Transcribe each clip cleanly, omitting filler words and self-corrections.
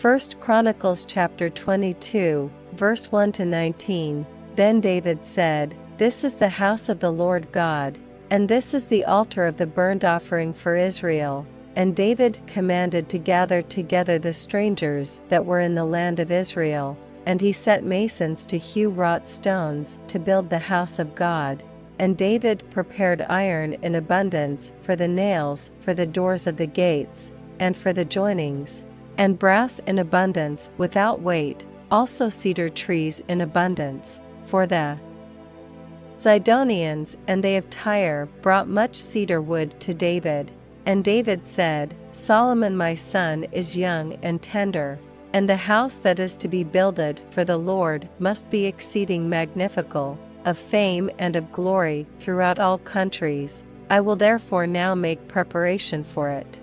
1 Chronicles chapter 22, verse 1-19. Then David said, "This is the house of the Lord God, and this is the altar of the burnt offering for Israel." And David commanded to gather together the strangers that were in the land of Israel, and he set masons to hew wrought stones to build the house of God. And David prepared iron in abundance for the nails for the doors of the gates, and for the joinings, and brass in abundance without weight, also cedar trees in abundance, for the Zidonians and they of Tyre brought much cedar wood to David. And David said, "Solomon my son is young and tender, and the house that is to be builded for the Lord must be exceeding magnifical, of fame and of glory throughout all countries. I will therefore now make preparation for it."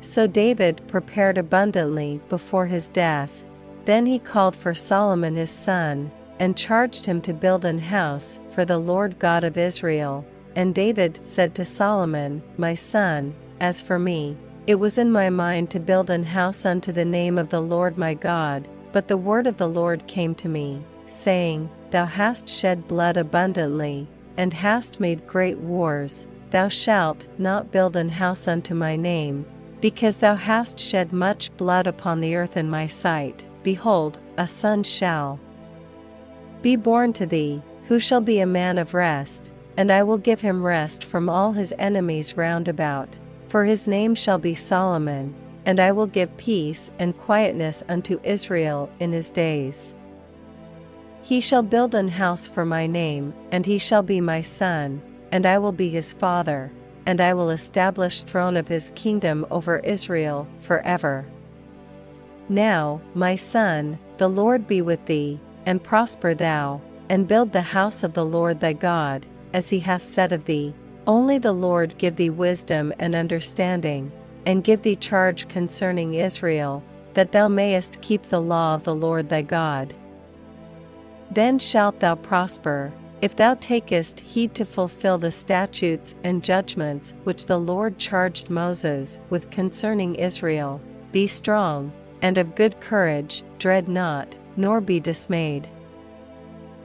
So David prepared abundantly before his death. Then he called for Solomon his son, and charged him to build an house for the Lord God of Israel. And David said to Solomon, "My son, as for me, it was in my mind to build an house unto the name of the Lord my God, but the word of the Lord came to me, saying, Thou hast shed blood abundantly, and hast made great wars. Thou shalt not build an house unto my name, because thou hast shed much blood upon the earth in my sight. Behold, a son shall be born to thee, who shall be a man of rest, and I will give him rest from all his enemies round about. For his name shall be Solomon, and I will give peace and quietness unto Israel in his days. He shall build an house for my name, and he shall be my son, and I will be his father, and I will establish throne of his kingdom over Israel forever. Now, my son, the Lord be with thee, and prosper thou, and build the house of the Lord thy God, as he hath said of thee. Only the Lord give thee wisdom and understanding, and give thee charge concerning Israel, that thou mayest keep the law of the Lord thy God. Then shalt thou prosper, if thou takest heed to fulfill the statutes and judgments which the Lord charged Moses with concerning Israel. Be strong, and of good courage, dread not, nor be dismayed.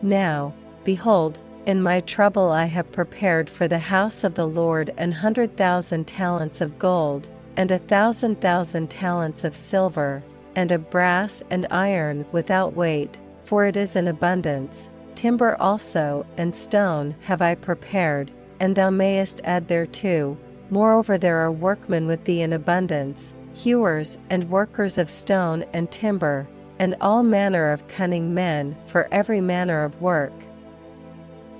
Now, behold, in my trouble I have prepared for the house of the Lord 100,000 talents of gold, and 1,000,000 talents of silver, and of brass and iron without weight, for it is in abundance. Timber also and stone have I prepared, and thou mayest add thereto. Moreover there are workmen with thee in abundance, hewers and workers of stone and timber, and all manner of cunning men for every manner of work.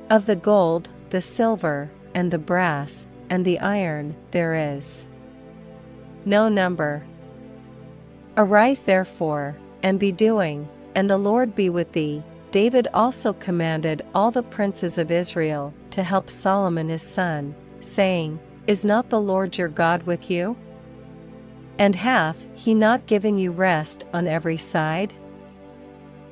Of the gold, the silver, and the brass, and the iron, there is no number. Arise therefore, and be doing, and the Lord be with thee. David also commanded all the princes of Israel to help Solomon his son, saying, Is not the Lord your God with you? And hath he not given you rest on every side?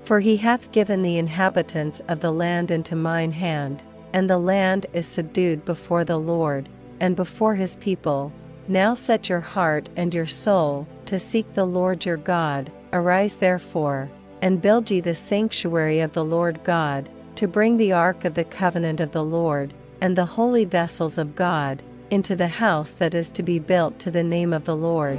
For he hath given the inhabitants of the land into mine hand, and the land is subdued before the Lord, and before his people. Now set your heart and your soul to seek the Lord your God. Arise therefore, and build ye the sanctuary of the Lord God, to bring the ark of the covenant of the Lord, and the holy vessels of God, into the house that is to be built to the name of the Lord.